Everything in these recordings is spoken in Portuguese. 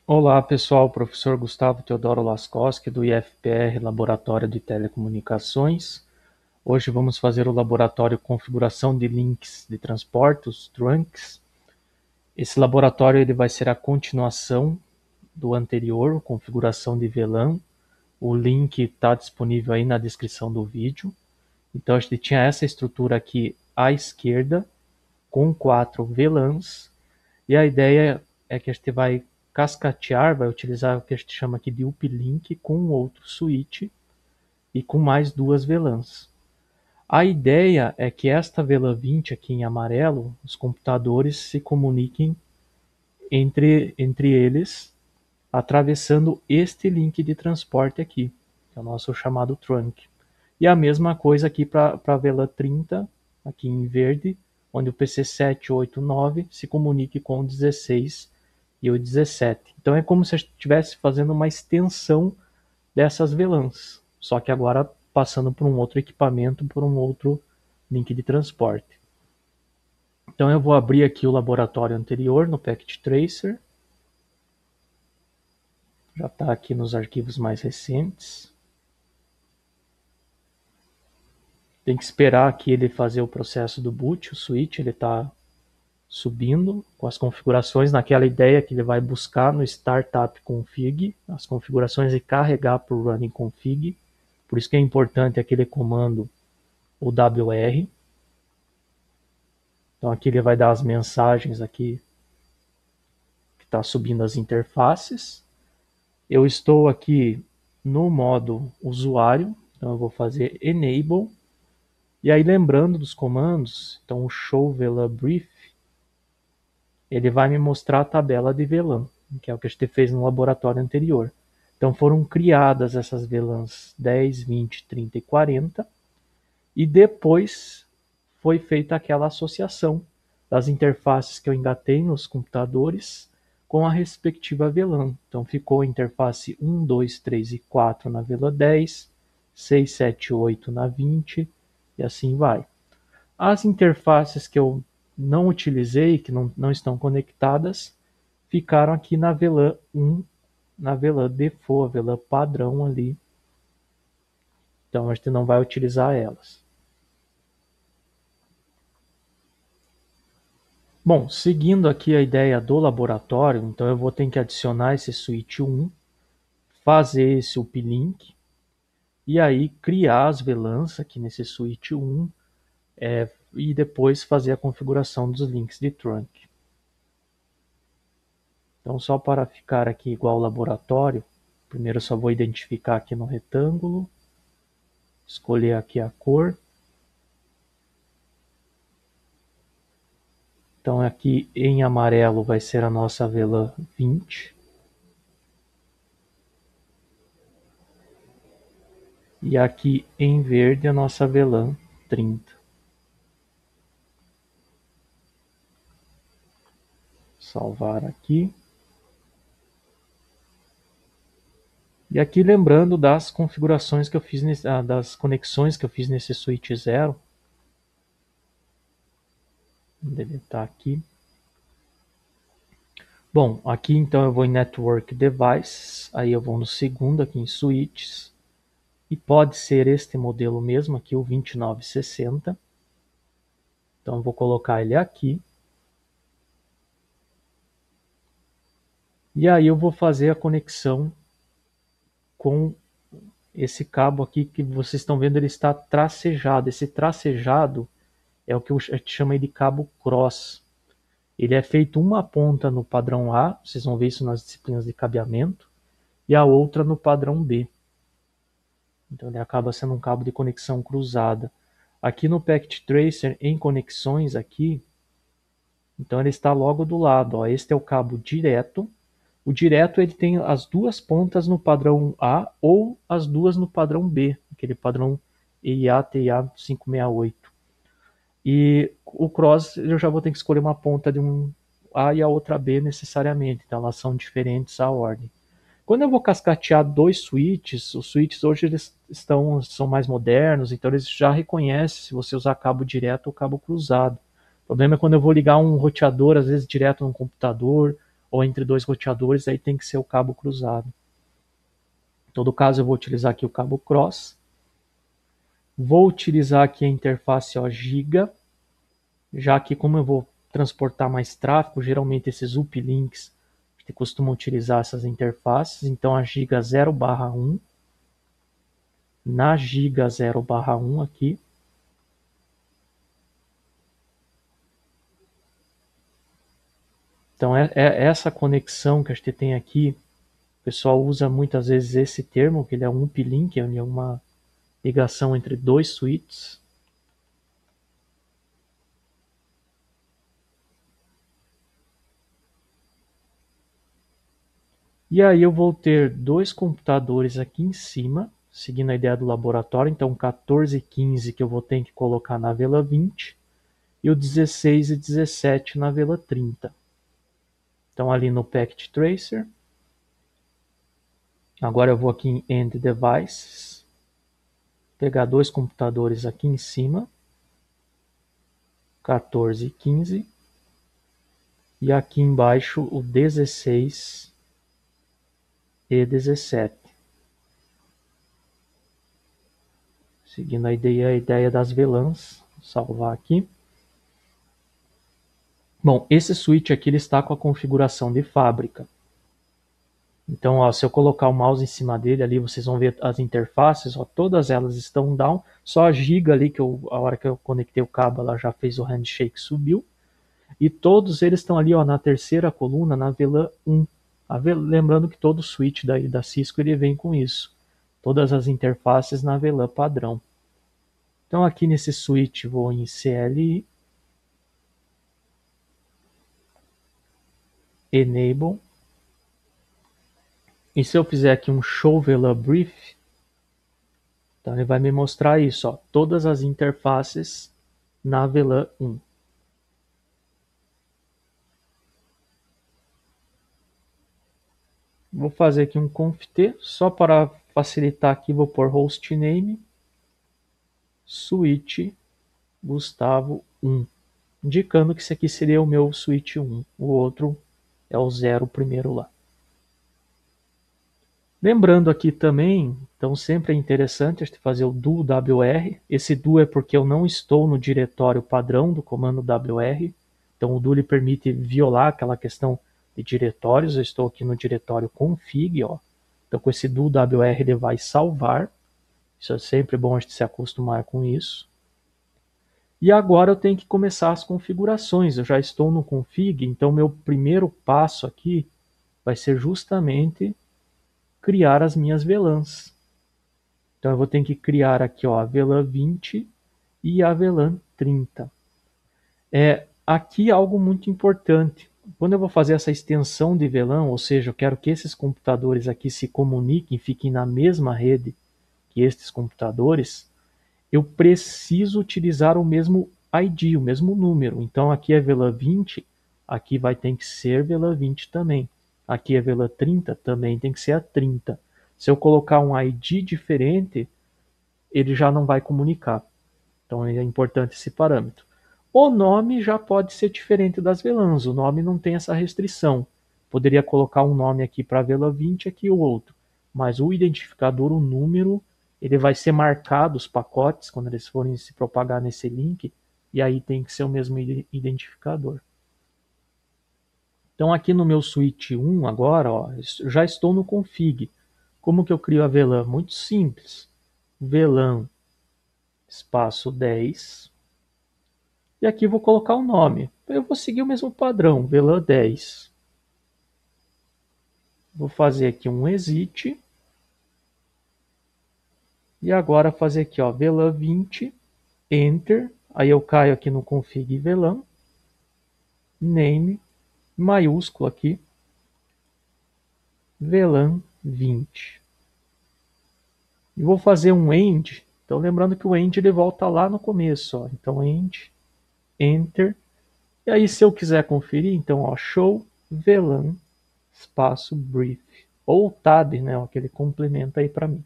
Olá pessoal, professor Gustavo Teodoro Laskowski do IFPR Laboratório de Telecomunicações. Hoje vamos fazer o laboratório Configuração de Links de Transporte, os Trunks. Esse laboratório ele vai ser a continuação do anterior, Configuração de VLAN. O link está disponível aí na descrição do vídeo. Então a gente tinha essa estrutura aqui à esquerda, com 4 VLANs, e a ideia é que a gente vai cascatear, vai utilizar o que a gente chama aqui de uplink com outro switch e com mais 2 VLANs. A ideia é que esta VLAN 20 aqui em amarelo, os computadores se comuniquem entre eles atravessando este link de transporte aqui, que é o nosso chamado trunk. E a mesma coisa aqui para a VLAN 30, aqui em verde, onde o PC 789 se comunique com o 16 e o 17. Então é como se a gente estivesse fazendo uma extensão dessas VLANs, só que agora passando por um outro equipamento, por um outro link de transporte. Então eu vou abrir aqui o laboratório anterior no Packet Tracer. Já está aqui nos arquivos mais recentes. Tem que esperar aqui ele fazer o processo do boot, o switch ele está subindo com as configurações naquela ideia que ele vai buscar no Startup Config, as configurações e carregar para o Running Config. Por isso que é importante aquele comando, o WR. Então aqui ele vai dar as mensagens aqui que está subindo as interfaces. Eu estou aqui no modo usuário, então eu vou fazer Enable. E aí lembrando dos comandos, então o show VLAN brief, ele vai me mostrar a tabela de VLAN, que é o que a gente fez no laboratório anterior. Então foram criadas essas VLANs 10, 20, 30 e 40, e depois foi feita aquela associação das interfaces que eu engatei nos computadores com a respectiva VLAN. Então ficou a interface 1, 2, 3 e 4 na VLAN 10, 6, 7 e 8 na 20, e assim vai. As interfaces que eu não utilizei, que não estão conectadas, ficaram aqui na VLAN 1, na VLAN default, a VLAN padrão ali. Então a gente não vai utilizar elas. Bom, seguindo aqui a ideia do laboratório, então eu vou ter que adicionar esse switch 1, fazer esse uplink, e aí criar as VLANs aqui nesse switch 1, e depois fazer a configuração dos links de trunk. Então, só para ficar aqui igual ao laboratório, primeiro eu só vou identificar aqui no retângulo, escolher aqui a cor. Então, aqui em amarelo vai ser a nossa VLAN 20. E aqui em verde a nossa VLAN 30. Salvar aqui. E aqui lembrando das configurações que eu fiz, das conexões que eu fiz nesse switch 0. Vou deletar aqui. Bom, aqui então eu vou em Network Devices, aí eu vou no segundo aqui em Switches, e pode ser este modelo mesmo aqui, o 2960. Então eu vou colocar ele aqui. E aí eu vou fazer a conexão com esse cabo aqui que vocês estão vendo, ele está tracejado. Esse tracejado é o que a gente chama de cabo cross. Ele é feito uma ponta no padrão A, vocês vão ver isso nas disciplinas de cabeamento, e a outra no padrão B. Então ele acaba sendo um cabo de conexão cruzada. Aqui no Packet Tracer, em conexões aqui, então ele está logo do lado. Ó. Este é o cabo direto. O direto ele tem as duas pontas no padrão A ou as duas no padrão B, aquele padrão EIA-TIA 568. E o cross eu já vou ter que escolher uma ponta de um A e a outra B necessariamente, então elas são diferentes a ordem. Quando eu vou cascatear dois switches, os switches hoje eles são mais modernos, então eles já reconhecem se você usar cabo direto ou cabo cruzado. O problema é quando eu vou ligar um roteador, às vezes direto no computador, ou entre dois roteadores, aí tem que ser o cabo cruzado. Em todo caso, eu vou utilizar aqui o cabo cross. Vou utilizar aqui a interface giga, já que como eu vou transportar mais tráfego, geralmente esses uplinks costumam utilizar essas interfaces, então a giga 0/1, na giga 0/1 aqui, então é essa conexão que a gente tem aqui, o pessoal usa muitas vezes esse termo, que ele é um uplink, é uma ligação entre dois switches. E aí eu vou ter dois computadores aqui em cima, seguindo a ideia do laboratório, então 14 e 15 que eu vou ter que colocar na vela 20 e o 16 e 17 na vela 30. Então ali no Packet Tracer, agora eu vou aqui em End Devices, pegar dois computadores aqui em cima, 14 e 15, e aqui embaixo o 16 e 17. Seguindo a ideia das VLANs, vou salvar aqui. Bom, esse switch aqui ele está com a configuração de fábrica. Então, ó, se eu colocar o mouse em cima dele ali, vocês vão ver as interfaces, ó, todas elas estão down. Só a giga ali, a hora que eu conectei o cabo, ela já fez o handshake, subiu. E todos eles estão ali, ó, na terceira coluna, na VLAN 1. Lembrando que todo switch da Cisco ele vem com isso. Todas as interfaces na VLAN padrão. Então aqui nesse switch vou em CLI, Enable. E se eu fizer aqui um Show VLAN Brief, então ele vai me mostrar isso, ó, todas as interfaces na VLAN 1. Vou fazer aqui um conft, só para facilitar aqui, vou pôr hostname, switch Gustavo 1, indicando que esse aqui seria o meu switch 1, o outro é o 0 primeiro lá. Lembrando aqui também, então sempre é interessante a gente fazer o do WR. Esse do é porque eu não estou no diretório padrão do comando WR. Então o do lhe permite violar aquela questão de diretórios. Eu estou aqui no diretório config, ó. Então com esse do WR ele vai salvar. Isso é sempre bom a gente se acostumar com isso. E agora eu tenho que começar as configurações. Eu já estou no config, então meu primeiro passo aqui vai ser justamente criar as minhas VLANs. Então eu vou ter que criar aqui, ó, a VLAN 20 e a VLAN 30. Aqui algo muito importante. Quando eu vou fazer essa extensão de VLAN, ou seja, eu quero que esses computadores aqui se comuniquem, fiquem na mesma rede que estes computadores, eu preciso utilizar o mesmo ID, o mesmo número. Então aqui é VLAN 20, aqui vai ter que ser VLAN 20 também. Aqui é VLAN 30, também tem que ser a 30. Se eu colocar um ID diferente, ele já não vai comunicar. Então é importante esse parâmetro. O nome já pode ser diferente das VLANs, o nome não tem essa restrição. Poderia colocar um nome aqui para a VLAN 20, aqui o outro. Mas o identificador, o número, ele vai ser marcado, os pacotes, quando eles forem se propagar nesse link, e aí tem que ser o mesmo identificador. Então aqui no meu switch 1 agora, ó, já estou no config. Como que eu crio a VLAN? Muito simples. VLAN espaço 10. E aqui vou colocar o nome. Eu vou seguir o mesmo padrão, VLAN 10. Vou fazer aqui um exit. E agora fazer aqui, ó, VLAN 20, Enter. Aí eu caio aqui no config VLAN. Name, maiúsculo aqui. VLAN 20. E vou fazer um end. Então lembrando que o end ele volta lá no começo, ó. Então end, Enter. E aí se eu quiser conferir, então ó, show VLAN espaço brief. Ou TAD, né, ó, que ele complementa aí para mim.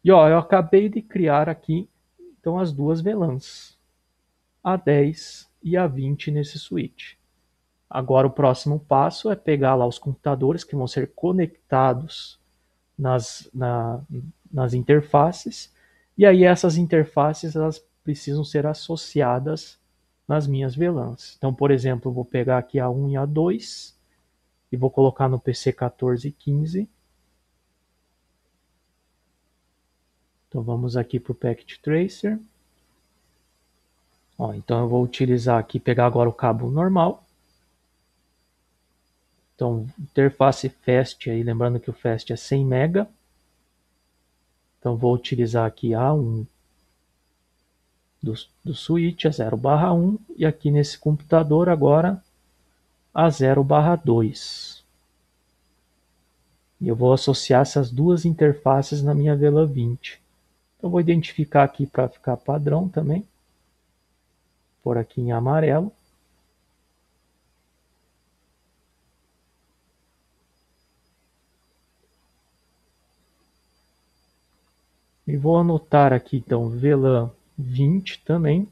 E ó, eu acabei de criar aqui então as duas VLANs, a 10 e a 20 nesse switch. Agora o próximo passo é pegar lá os computadores que vão ser conectados nas interfaces, e aí essas interfaces elas precisam ser associadas nas minhas VLANs. Então, por exemplo, eu vou pegar aqui a 1 e a 2 e vou colocar no PC 1415. Então vamos aqui para o Packet Tracer. Ó, então eu vou utilizar aqui, pegar agora o cabo normal. Então, interface fast aí, lembrando que o fast é 100 MB. Então vou utilizar aqui A1 do switch, a 0/1, e aqui nesse computador agora a 0/2. E eu vou associar essas duas interfaces na minha VLAN 20. Então vou identificar aqui para ficar padrão também. Por aqui em amarelo. E vou anotar aqui então VLAN 20 também.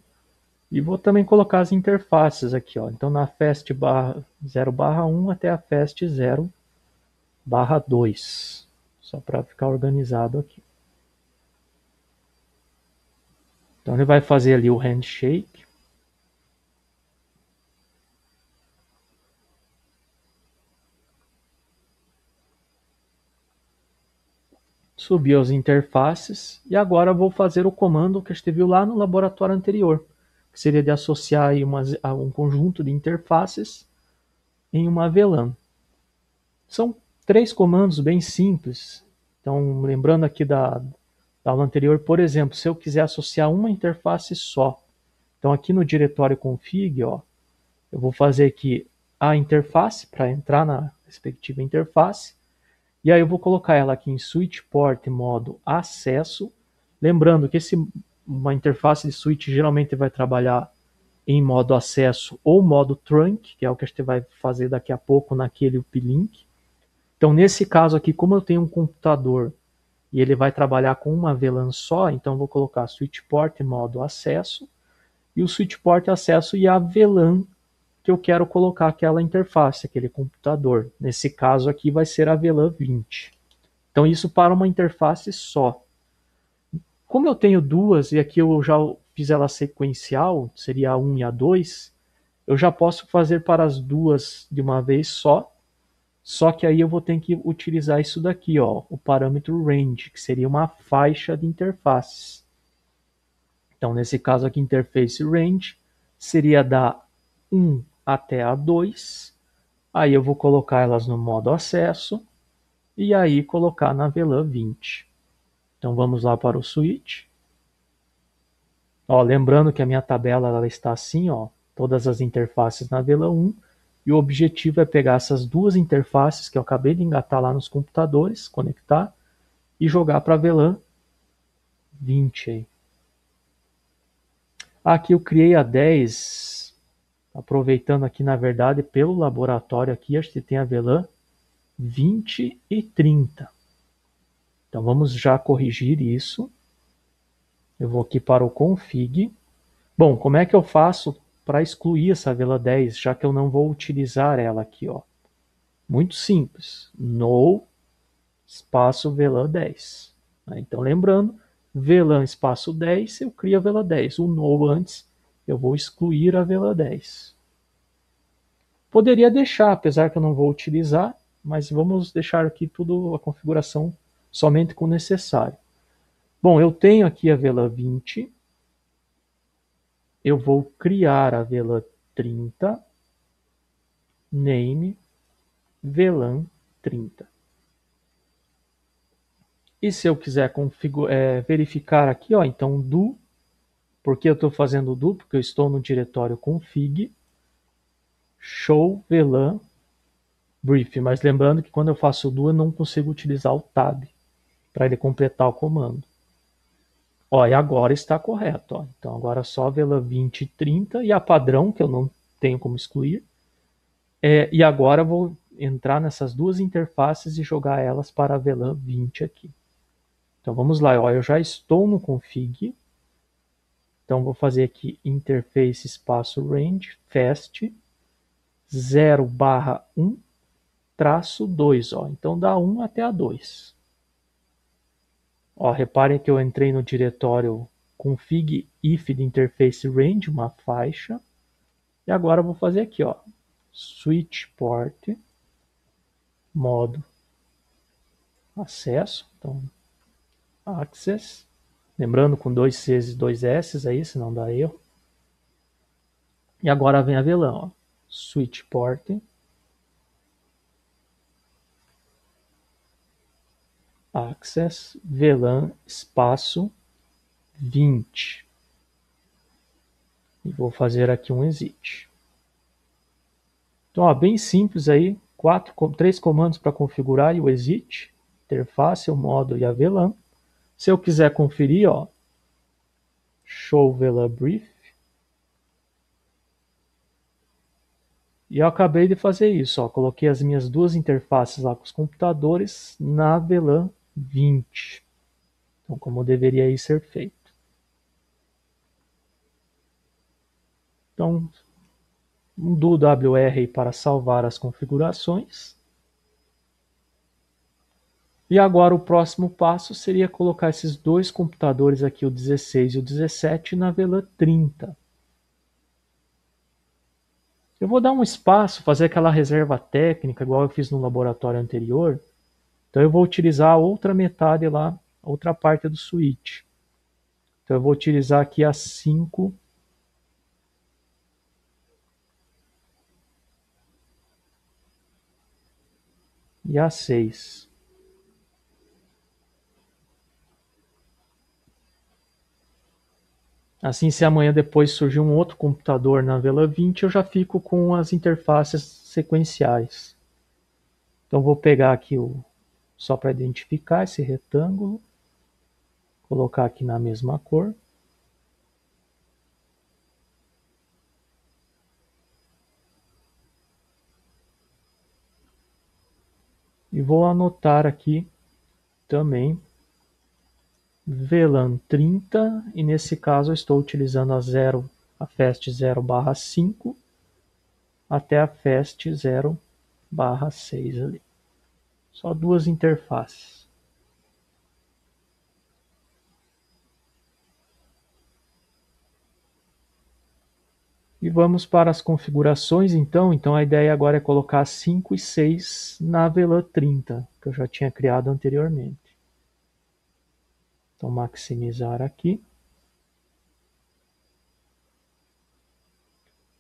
E vou também colocar as interfaces aqui, ó. Então na fast 0/1 até a fast 0/2. Só para ficar organizado aqui. Então ele vai fazer ali o handshake. Subiu as interfaces e agora vou fazer o comando que a gente viu lá no laboratório anterior, que seria de associar aí um conjunto de interfaces em uma VLAN. São 3 comandos bem simples. Então, lembrando aqui da aula anterior, por exemplo, se eu quiser associar uma interface só, então aqui no diretório config, ó, eu vou fazer aqui a interface para entrar na respectiva interface. E aí eu vou colocar ela aqui em switch port modo acesso. Lembrando que uma interface de switch geralmente vai trabalhar em modo acesso ou modo trunk, que é o que a gente vai fazer daqui a pouco naquele uplink. Então nesse caso aqui, como eu tenho um computador e ele vai trabalhar com uma VLAN só, então eu vou colocar switch port modo acesso e o switch port acesso e a VLAN que eu quero colocar aquela interface, aquele computador. Nesse caso aqui vai ser a VLAN 20. Então isso para uma interface só. Como eu tenho duas e aqui eu já fiz ela sequencial, seria a 1 e a 2, eu já posso fazer para as duas de uma vez só que aí eu vou ter que utilizar isso daqui, ó, o parâmetro range, que seria uma faixa de interfaces. Então nesse caso aqui, interface range seria da 1 até a 2, aí eu vou colocar elas no modo acesso e aí colocar na VLAN 20. Então vamos lá para o switch. Ó, lembrando que a minha tabela ela está assim, ó, todas as interfaces na VLAN 1, e o objetivo é pegar essas duas interfaces que eu acabei de engatar lá nos computadores, conectar, e jogar para a VLAN 20 aí. Aqui eu criei a 10, aproveitando aqui na verdade pelo laboratório aqui, a gente tem a VLAN 20 e 30. Então vamos já corrigir isso. Eu vou aqui para o config. Bom, como é que eu faço para excluir essa VLAN 10, já que eu não vou utilizar ela aqui, ó? Muito simples. No espaço VLAN 10. Então lembrando, VLAN espaço 10, eu crio a VLAN 10. O no antes, eu vou excluir a VLAN 10. Poderia deixar, apesar que eu não vou utilizar, mas vamos deixar aqui tudo a configuração somente com o necessário. Bom, eu tenho aqui a VLAN 20. Eu vou criar a VLAN 30. Name VLAN 30. E se eu quiser verificar aqui, ó, então do, porque eu estou fazendo do, porque eu estou no diretório config, show VLAN brief, mas lembrando que quando eu faço do eu não consigo utilizar o tab para ele completar o comando. Ó, e agora está correto, ó. Então agora só VLAN 20 e 30 e a padrão, que eu não tenho como excluir. E agora eu vou entrar nessas duas interfaces e jogar elas para a VLAN 20 aqui. Então vamos lá, ó, eu já estou no config. Então vou fazer aqui interface espaço range fast 0/1-2, ó. Então dá 1 até a 2. Ó, reparem que eu entrei no diretório config if de interface range, uma faixa. E agora eu vou fazer aqui, ó, switch port, modo acesso, então access, lembrando com 2 Cs e 2 S aí, senão dá erro. E agora vem a VLAN, ó, switch port, access, VLAN, espaço, 20. E vou fazer aqui um exit. Então, ó, bem simples aí, 3 comandos para configurar e o exit, interface, o modo e a VLAN. Se eu quiser conferir, ó, show VLAN brief. E eu acabei de fazer isso, ó, coloquei as minhas duas interfaces lá com os computadores na VLAN 20. Então, como deveria ir ser feito. Então, um do WR para salvar as configurações. E agora o próximo passo seria colocar esses dois computadores aqui, o 16 e o 17, na VLAN 30. Eu vou dar um espaço, fazer aquela reserva técnica, igual eu fiz no laboratório anterior. Então eu vou utilizar a outra metade lá, a outra parte do switch. Então eu vou utilizar aqui a 5 e a 6. Assim, se amanhã depois surgir um outro computador na VLAN 20, eu já fico com as interfaces sequenciais. Então vou pegar aqui só para identificar esse retângulo, colocar aqui na mesma cor. E vou anotar aqui também VLAN 30, e nesse caso eu estou utilizando a FAST 0/5 até a FAST 0/6 ali. Só duas interfaces. E vamos para as configurações então. Então a ideia agora é colocar 5 e 6 na VLAN 30, que eu já tinha criado anteriormente. Então maximizar aqui.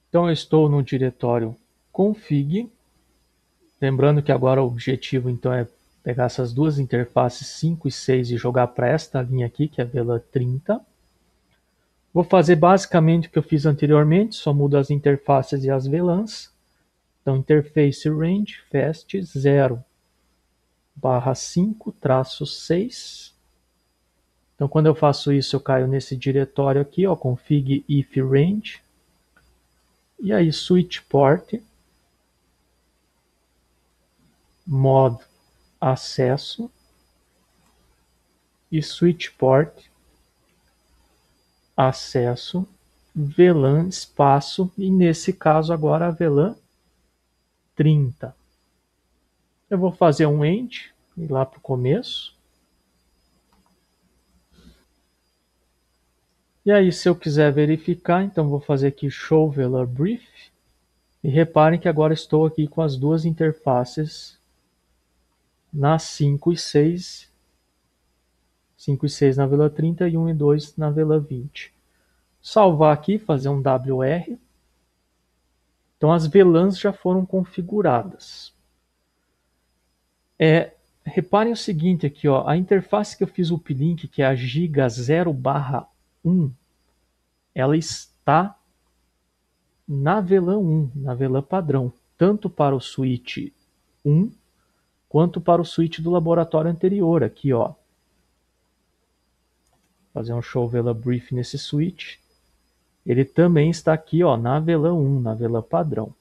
Então eu estou no diretório config. Lembrando que agora o objetivo então é pegar essas duas interfaces 5 e 6 e jogar para esta linha aqui, que é a VLAN 30. Vou fazer basicamente o que eu fiz anteriormente, só mudo as interfaces e as VLANs. Então interface range fast 0/5-6. Então quando eu faço isso eu caio nesse diretório aqui, ó, config if range. E aí switch port, mod acesso e switch port acesso VLAN espaço, e nesse caso agora a VLAN 30. Eu vou fazer um end, ir lá para o começo. E aí se eu quiser verificar, então vou fazer aqui show VLAN brief. E reparem que agora estou aqui com as duas interfaces na 5 e 6. 5 e 6 na VLAN 30 e 1 e 2 na VLAN 20. Salvar aqui, fazer um WR. Então as VLANs já foram configuradas. Reparem o seguinte aqui, ó, a interface que eu fiz o uplink, que é a giga 0/1, ela está na VLAN 1, na VLAN padrão, tanto para o switch 1 quanto para o switch do laboratório anterior aqui, ó. Fazer um show VLAN brief nesse switch. Ele também está aqui, ó, na VLAN 1, na VLAN padrão.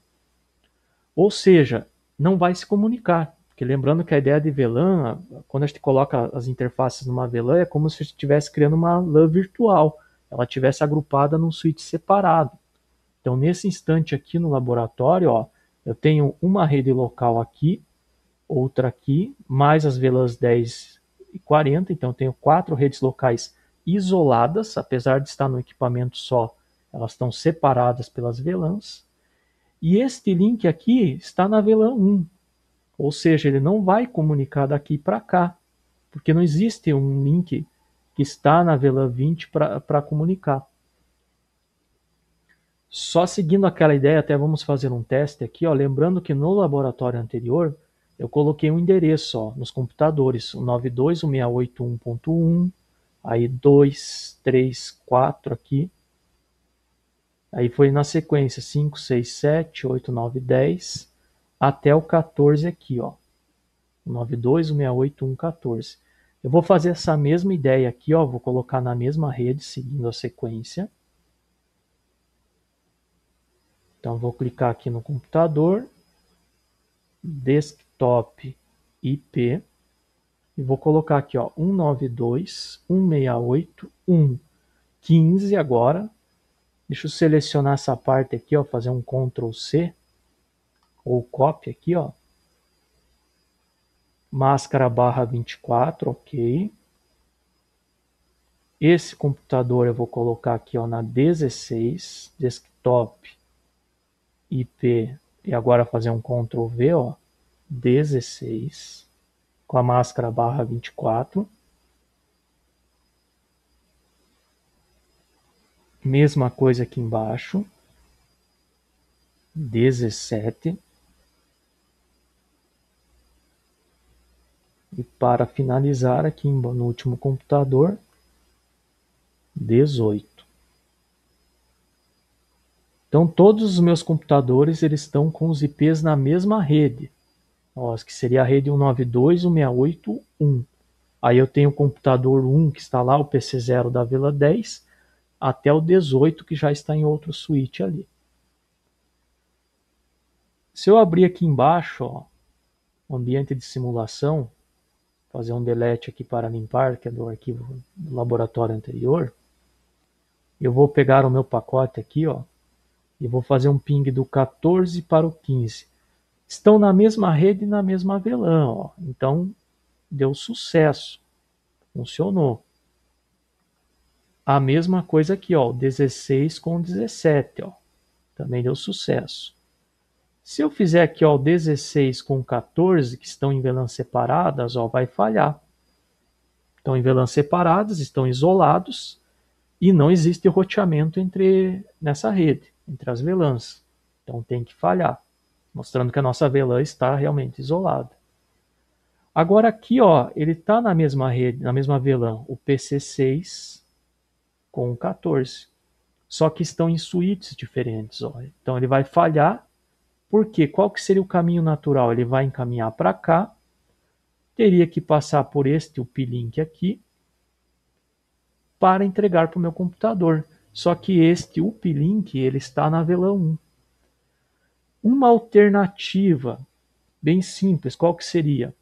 Ou seja, não vai se comunicar. Porque lembrando que a ideia de VLAN, quando a gente coloca as interfaces numa VLAN, é como se estivesse criando uma LAN virtual. Ela estivesse agrupada num switch separado. Então, nesse instante aqui no laboratório, ó, Eu tenho uma rede local aqui, outra aqui, mais as VLANs 10 e 40, então eu tenho 4 redes locais isoladas, apesar de estar no equipamento só, elas estão separadas pelas VLANs. E este link aqui está na VLAN 1, ou seja, ele não vai comunicar daqui para cá, porque não existe um link que está na VLAN 20 para comunicar. Só seguindo aquela ideia, até vamos fazer um teste aqui, ó, lembrando que no laboratório anterior eu coloquei um endereço ó, nos computadores, o 92.168.1.1, aí 2, 3, 4 aqui, aí foi na sequência 5, 6, 7, 8, 9, 10, até o 14 aqui, ó, 92.168.1.14. Eu vou fazer essa mesma ideia aqui, ó, vou colocar na mesma rede, seguindo a sequência. Então vou clicar aqui no computador, desktop IP, e vou colocar aqui ó, 192.168.1.15 agora. Deixa eu selecionar essa parte aqui, ó, fazer um Ctrl C, ou copy aqui, ó. Máscara barra 24, ok. Esse computador eu vou colocar aqui ó, na 16, desktop IP, e agora fazer um Ctrl V, ó, 16, com a máscara barra 24. Mesma coisa aqui embaixo, 17. E para finalizar aqui no último computador, 18. Então todos os meus computadores eles estão com os IPs na mesma rede. Ó, que seria a rede 192.168.1. Aí eu tenho o computador 1 que está lá, o PC0 da Vila 10, até o 18 que já está em outro switch ali. Se eu abrir aqui embaixo, ó, o ambiente de simulação, fazer um delete aqui para limpar, que é do arquivo do laboratório anterior, eu vou pegar o meu pacote aqui, ó, e vou fazer um ping do 14 para o 15. Estão na mesma rede e na mesma VLAN, ó. Então deu sucesso, funcionou. A mesma coisa aqui, ó, 16 com 17, ó, também deu sucesso. Se eu fizer aqui, ó, 16 com 14, que estão em VLAN separadas, ó, vai falhar. Estão em VLAN separadas, estão isolados e não existe roteamento nessa rede, entre as VLANs. Então tem que falhar, mostrando que a nossa VLAN está realmente isolada. Agora aqui, ó, ele está na mesma rede, na mesma VLAN, o PC6 com o 14. Só que estão em suítes diferentes, ó. Então ele vai falhar. Por quê? Qual que seria o caminho natural? Ele vai encaminhar para cá, teria que passar por este uplink aqui para entregar para o meu computador. Só que este uplink ele está na VLAN 1. Uma alternativa bem simples, qual que seria?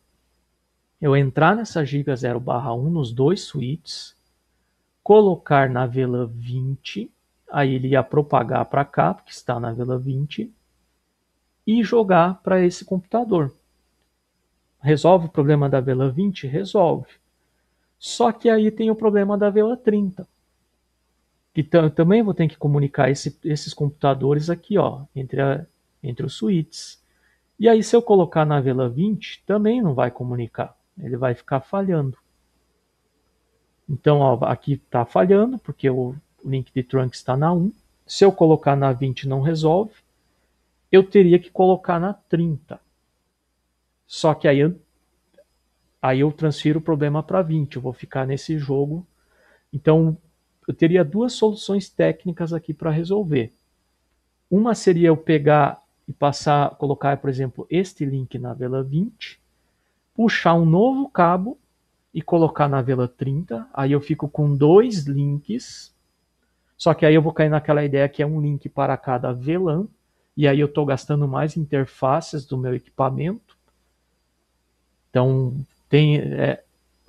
Eu entrar nessa giga 0/1 nos dois switches, colocar na VLAN 20, aí ele ia propagar para cá, porque está na VLAN 20, e jogar para esse computador. Resolve o problema da VLAN 20? Resolve. Só que aí tem o problema da VLAN 30. Que também vou ter que comunicar esses computadores aqui, ó, entre os switches. E aí se eu colocar na VLAN 20, também não vai comunicar. Ele vai ficar falhando. Então, ó, aqui está falhando, porque o link de trunk está na 1. Se eu colocar na 20 não resolve. Eu teria que colocar na 30. Só que aí eu transfiro o problema para 20. Eu vou ficar nesse jogo. Então, eu teria duas soluções técnicas aqui para resolver. Uma seria eu pegar e colocar, por exemplo, este link na VLAN 20, puxar um novo cabo e colocar na VLAN 30. Aí eu fico com dois links. Só que aí eu vou cair naquela ideia que é um link para cada VLAN. E aí eu estou gastando mais interfaces do meu equipamento. Então,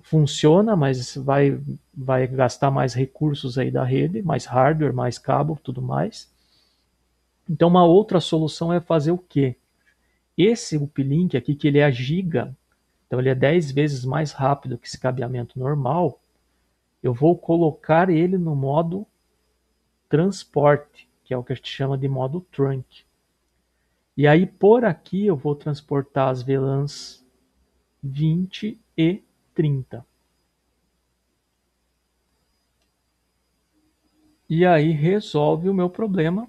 funciona, mas vai gastar mais recursos aí da rede, mais hardware, mais cabo, tudo mais. Então, uma outra solução é fazer o quê? Esse uplink aqui, que ele é a giga, então ele é 10 vezes mais rápido que esse cabeamento normal, eu vou colocar ele no modo transporte, que é o que a gente chama de modo trunk. E aí por aqui eu vou transportar as VLANs 20 e 30. E aí resolve o meu problema,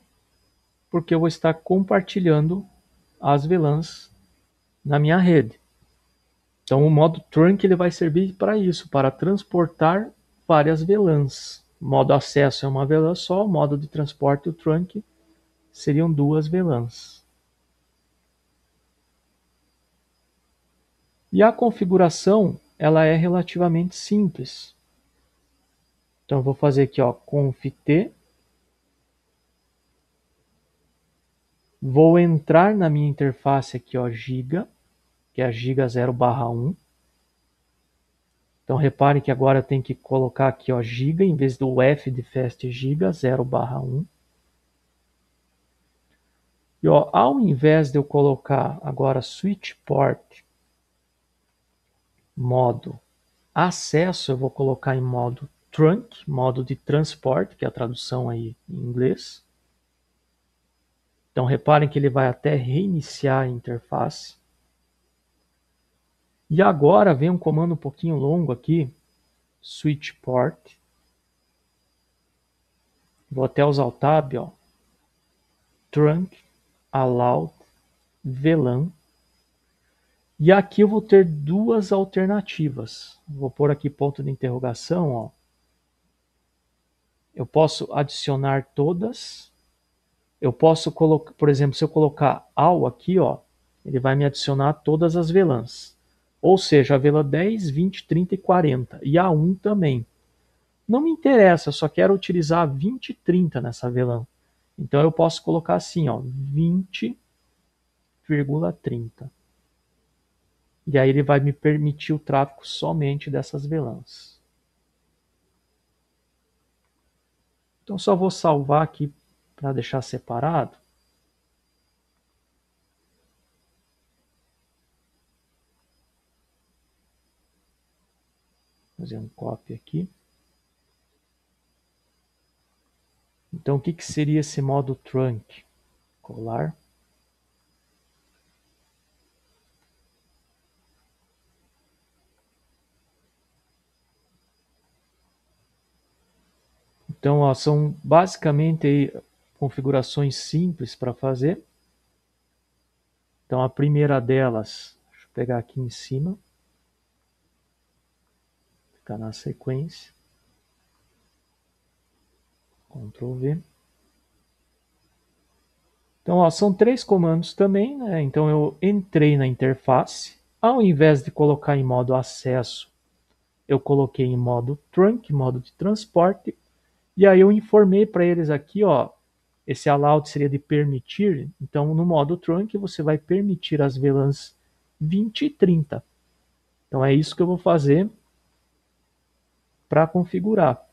porque eu vou estar compartilhando as VLANs na minha rede. Então o modo trunk ele vai servir para isso, para transportar várias VLANs. O modo acesso é uma VLAN só, o modo de transporte, o trunk, seriam duas VLANs. E a configuração ela é relativamente simples. Então eu vou fazer aqui, ó, conft, vou entrar na minha interface aqui, ó, giga, que é a giga 0/1. Então reparem que agora eu tenho que colocar aqui, ó, giga em vez do F de fast giga 0/1. E ó, ao invés de eu colocar agora switch port modo acesso, eu vou colocar em modo trunk, modo de transporte, que é a tradução aí em inglês. Então reparem que ele vai até reiniciar a interface. E agora vem um comando um pouquinho longo aqui, switch port. Vou até usar o tab, ó, trunk allowed VLAN. E aqui eu vou ter duas alternativas. Vou pôr aqui ponto de interrogação, ó. Eu posso adicionar todas. Eu posso colocar, por exemplo, se eu colocar all aqui, ó, ele vai me adicionar todas as VLANs. Ou seja, a VLAN 10, 20, 30 e 40. E a 1 também. Não me interessa, eu só quero utilizar 20 e 30 nessa VLAN. Então eu posso colocar assim, ó, 20,30. E aí ele vai me permitir o tráfego somente dessas VLANs. Então só vou salvar aqui para deixar separado. Fazer um copy aqui. Então o que seria esse modo trunk? Colar. Então ó, são basicamente aí configurações simples para fazer. Então a primeira delas, deixa eu pegar aqui em cima. Ficar na sequência. Ctrl V. Então, ó, são 3 comandos também, né? Então eu entrei na interface. Ao invés de colocar em modo acesso, eu coloquei em modo trunk, modo de transporte. E aí eu informei para eles aqui, ó, esse allowed seria de permitir. Então no modo trunk você vai permitir as VLANs 20 e 30. Então é isso que eu vou fazer para configurar.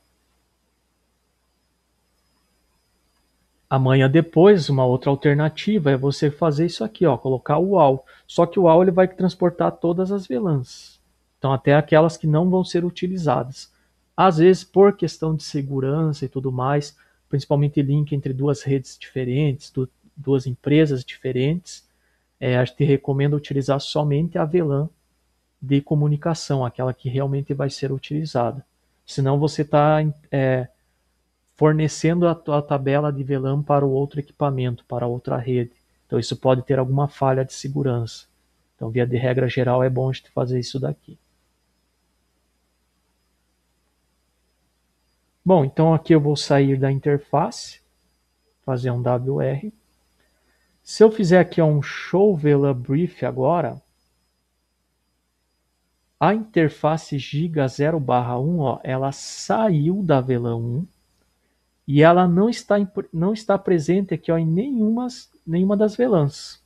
Amanhã depois, uma outra alternativa é você fazer isso aqui, ó, colocar o UAU. Só que o UAU ele vai transportar todas as VLANs. Então até aquelas que não vão ser utilizadas. Às vezes, por questão de segurança e tudo mais, principalmente link entre duas redes diferentes, duas empresas diferentes, a gente recomenda utilizar somente a VLAN de comunicação, aquela que realmente vai ser utilizada. Senão você está fornecendo a tua tabela de VLAN para o outro equipamento, para outra rede. Então isso pode ter alguma falha de segurança. Então, via de regra geral, é bom a gente fazer isso daqui. Bom, então aqui eu vou sair da interface, fazer um WR. Se eu fizer aqui um show VLAN brief agora, a interface giga 0/1, ó, ela saiu da VLAN 1 e ela não está presente aqui, ó, em nenhuma das VLANs.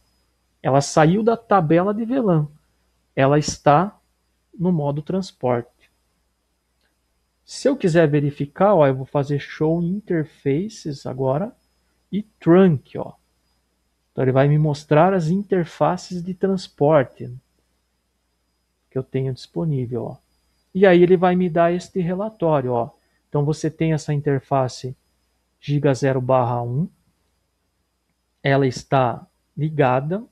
Ela saiu da tabela de VLAN. Ela está no modo transporte. Se eu quiser verificar, ó, eu vou fazer show interfaces agora e trunk. Ó. Então ele vai me mostrar as interfaces de transporte que eu tenho disponível, ó. E aí ele vai me dar este relatório, ó. Então você tem essa interface giga 0/1, ela está ligada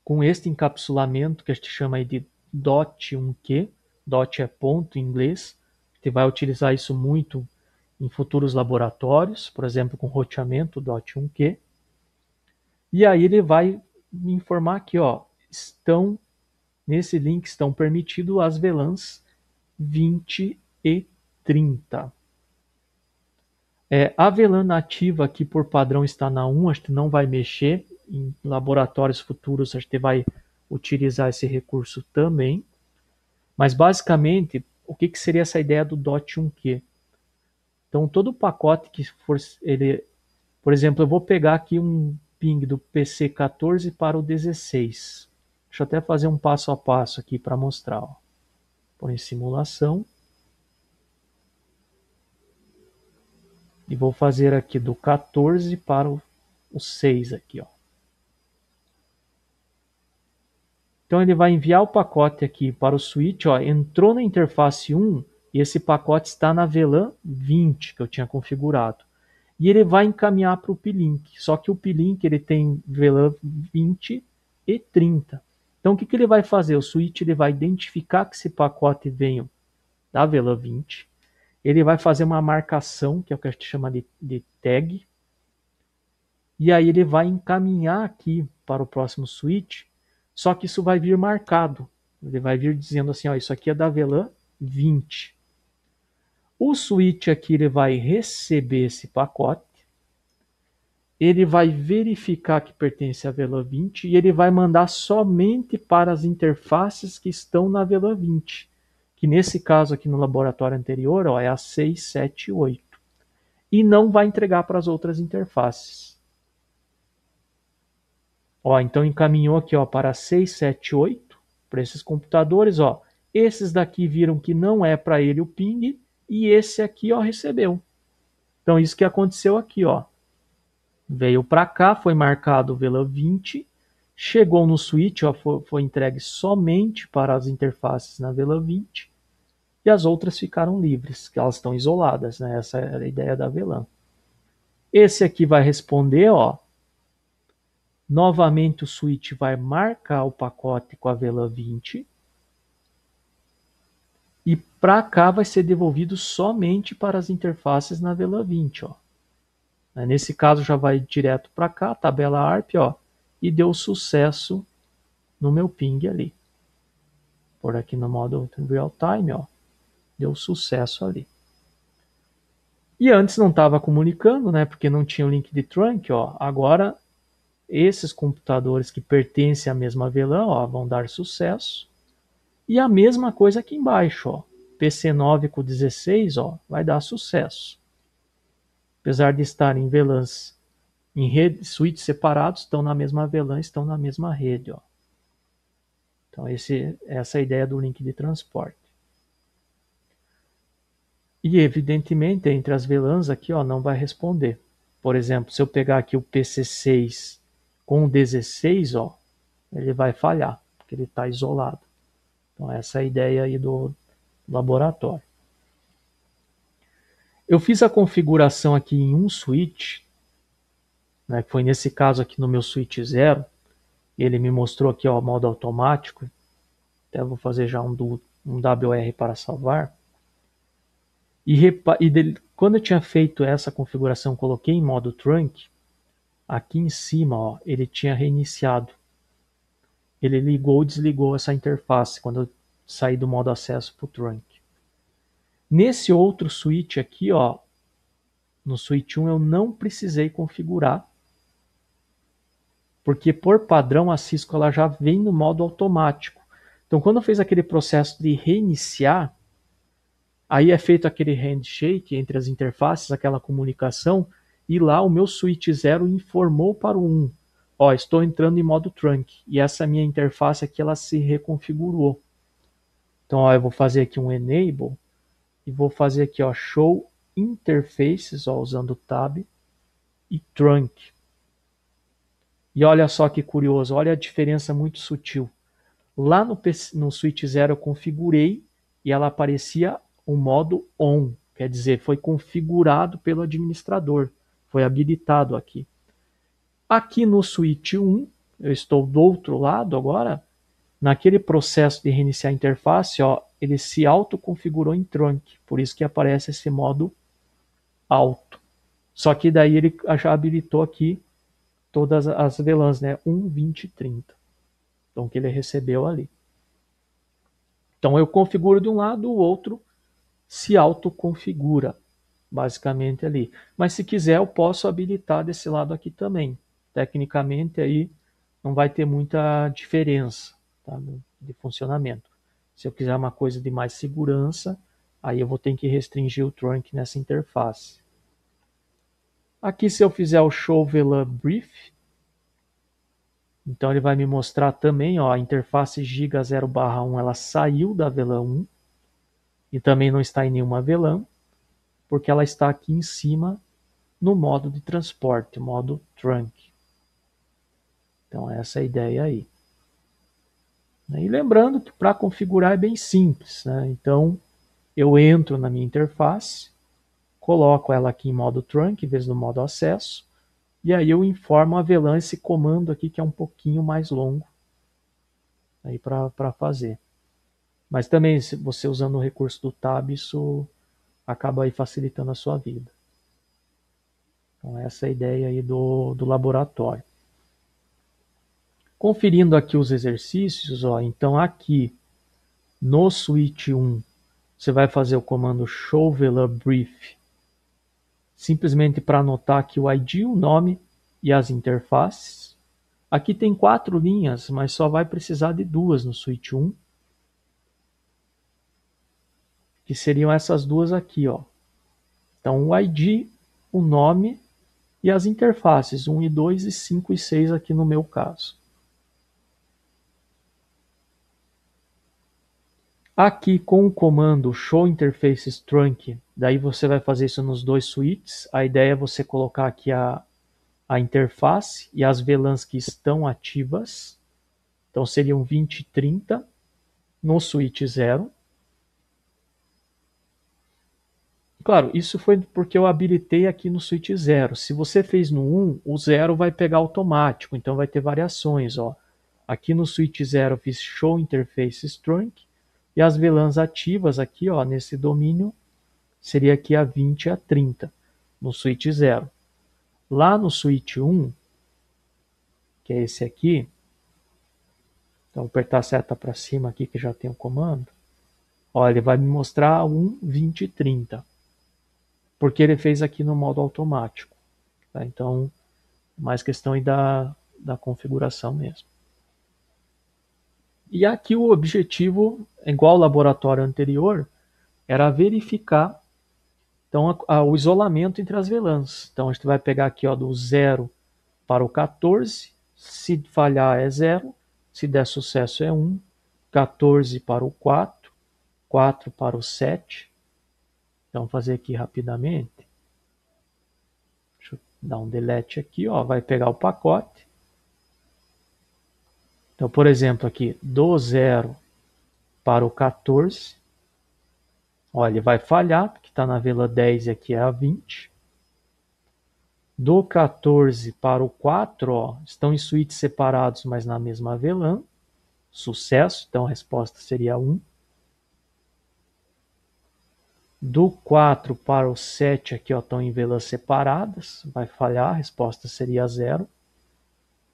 com este encapsulamento que a gente chama aí de .1q, dot é ponto em inglês, a gente vai utilizar isso muito em futuros laboratórios, por exemplo, com roteamento .1q. E aí ele vai me informar aqui, ó, nesse link estão permitidos as VLANs 20 e 30. A VLAN nativa aqui por padrão está na 1, a gente não vai mexer. Em laboratórios futuros a gente vai utilizar esse recurso também. Mas basicamente, o que seria essa ideia do .1q? Então todo pacote que for ele, por exemplo, eu vou pegar aqui um ping do PC 14 para o 16. Deixa eu até fazer um passo a passo aqui para mostrar. Ó. Põe em simulação. E vou fazer aqui do 14 para o 6 aqui, ó. Então ele vai enviar o pacote aqui para o switch, ó, entrou na interface 1 e esse pacote está na VLAN 20 que eu tinha configurado. E ele vai encaminhar para o P-Link, só que o P-Link ele tem VLAN 20 e 30. Então o que ele vai fazer? O switch ele vai identificar que esse pacote veio da VLAN 20, ele vai fazer uma marcação, que é o que a gente chama de tag, e aí ele vai encaminhar aqui para o próximo switch, só que isso vai vir marcado. Ele vai vir dizendo assim, ó, isso aqui é da VLAN 20. O switch aqui ele vai receber esse pacote, ele vai verificar que pertence à VLAN 20 e ele vai mandar somente para as interfaces que estão na VLAN 20, que nesse caso aqui no laboratório anterior, ó, é a 6, 7 e 8. E não vai entregar para as outras interfaces. Ó, então encaminhou aqui, ó, para 6, 7, 8, para esses computadores, ó. Esses daqui viram que não é para ele o ping e esse aqui, ó, recebeu. Então isso que aconteceu aqui, ó. Veio para cá, foi marcado o VLAN 20, chegou no switch, ó, foi entregue somente para as interfaces na VLAN 20 e as outras ficaram livres, que elas estão isoladas, né? Essa é a ideia da VLAN. Esse aqui vai responder, ó. Novamente o switch vai marcar o pacote com a VLAN 20 e para cá vai ser devolvido somente para as interfaces na VLAN 20. Ó. Nesse caso já vai direto para cá, tabela ARP, ó, e deu sucesso no meu ping ali. Por aqui no modo real time, ó, deu sucesso ali. E antes não estava comunicando, né, porque não tinha o link de trunk, ó. Agora esses computadores que pertencem à mesma VLAN, ó, vão dar sucesso. E a mesma coisa aqui embaixo, ó. PC9 com 16, ó, vai dar sucesso. Apesar de estarem em VLANs em suítes separados, estão na mesma VLAN, estão na mesma rede, ó. Então essa é a ideia do link de transporte. E evidentemente entre as VLANs aqui, ó, não vai responder. Por exemplo, se eu pegar aqui o PC6 com o 16, ó, ele vai falhar, porque ele está isolado. Então essa é a ideia aí do laboratório. Eu fiz a configuração aqui em um switch, né, que foi nesse caso aqui no meu switch 0. Ele me mostrou aqui o modo automático. Até vou fazer já um WR para salvar. Quando eu tinha feito essa configuração, coloquei em modo trunk. Aqui em cima, ó, ele tinha reiniciado. Ele ligou e desligou essa interface quando eu saí do modo acesso para o trunk. Nesse outro switch aqui, ó, no switch 1 eu não precisei configurar, porque por padrão a Cisco ela já vem no modo automático. Então quando fez aquele processo de reiniciar, aí é feito aquele handshake entre as interfaces, aquela comunicação, e lá o meu switch 0 informou para o 1, ó, estou entrando em modo trunk, e essa minha interface aqui ela se reconfigurou. Então ó, eu vou fazer aqui um enable, e vou fazer aqui, ó, show interfaces, ó, usando o tab, e trunk. E olha só que curioso, olha a diferença muito sutil. Lá no switch 0 eu configurei e ela aparecia o modo on, quer dizer, foi configurado pelo administrador, foi habilitado aqui. Aqui no switch 1, eu estou do outro lado agora, naquele processo de reiniciar a interface, ó, ele se autoconfigurou em trunk, por isso que aparece esse modo alto. Só que daí ele já habilitou aqui todas as VLANs, né? 1, 20 e 30. Então, que ele recebeu ali. Então, eu configuro de um lado, o outro se autoconfigura, basicamente ali. Mas se quiser, eu posso habilitar desse lado aqui também. Tecnicamente, aí não vai ter muita diferença, tá, de funcionamento. Se eu quiser uma coisa de mais segurança, aí eu vou ter que restringir o trunk nessa interface. Aqui, se eu fizer o Show VLAN Brief, então ele vai me mostrar também, ó, a interface Giga 0/1, ela saiu da VLAN 1 e também não está em nenhuma VLAN, porque ela está aqui em cima no modo de transporte, modo trunk. Então essa é a ideia aí. E lembrando que para configurar é bem simples, né? Então eu entro na minha interface, coloco ela aqui em modo trunk em vez do modo acesso, e aí eu informo a VLAN esse comando aqui que é um pouquinho mais longo aí para fazer. Mas também, se você usando o recurso do tab, isso acaba aí facilitando a sua vida. Então essa é a ideia aí do laboratório. Conferindo aqui os exercícios, ó, então aqui no switch 1, você vai fazer o comando show VLAN brief, simplesmente para anotar aqui o ID, o nome e as interfaces. Aqui tem 4 linhas, mas só vai precisar de 2 no switch 1, que seriam essas duas aqui, ó. Então o ID, o nome e as interfaces 1 e 2 e 5 e 6 aqui no meu caso. Aqui com o comando show interfaces trunk, daí você vai fazer isso nos dois switches. A ideia é você colocar aqui a interface e as VLANs que estão ativas. Então seriam 20 e 30 no switch 0. Claro, isso foi porque eu habilitei aqui no switch 0. Se você fez no 1, o 0 vai pegar automático, então vai ter variações. Ó. Aqui no switch 0 eu fiz show interfaces trunk e as VLANs ativas aqui, ó, nesse domínio, seria aqui a 20 e a 30 no switch 0. Lá no switch 1, que é esse aqui, então vou apertar a seta para cima aqui que já tem o comando. Ó, ele vai me mostrar 1, 20 e 30. Porque ele fez aqui no modo automático. Tá? Então, mais questão aí da configuração mesmo. E aqui o objetivo, igual ao laboratório anterior, era verificar então, o isolamento entre as VLANs. Então a gente vai pegar aqui ó, do 0 para o 14, se falhar é 0, se der sucesso é 1, 14 para o 4, 4 para o 7. Então, vou fazer aqui rapidamente. Deixa eu dar um delete aqui, ó, vai pegar o pacote. Então, por exemplo, aqui, do 0 para o 14, ó, ele vai falhar, porque está na VLAN 10 e aqui é a 20. Do 14 para o 4, ó, estão em suítes separados, mas na mesma VLAN. Sucesso, então a resposta seria 1. Do 4 para o 7 aqui ó, estão em VLANs separadas, vai falhar, a resposta seria 0.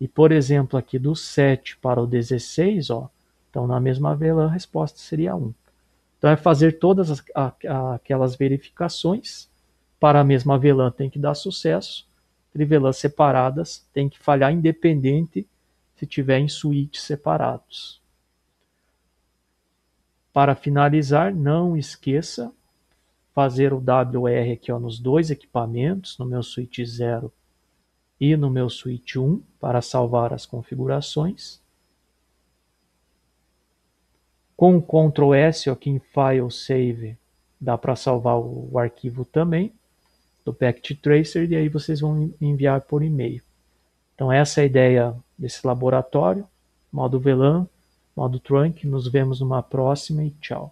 E por exemplo aqui do 7 para o 16, ó, estão na mesma VLAN, a resposta seria 1. Então é fazer todas aquelas verificações para a mesma VLAN tem que dar sucesso, entre VLANs separadas tem que falhar independente se tiver em suítes separados. Para finalizar, não esqueça fazer o WR aqui ó, nos dois equipamentos, no meu switch 0 e no meu switch 1, para salvar as configurações. Com o Ctrl S aqui em File Save, dá para salvar o arquivo também, do Packet Tracer, e aí vocês vão enviar por e-mail. Então essa é a ideia desse laboratório, modo VLAN, modo Trunk. Nos vemos numa próxima e tchau.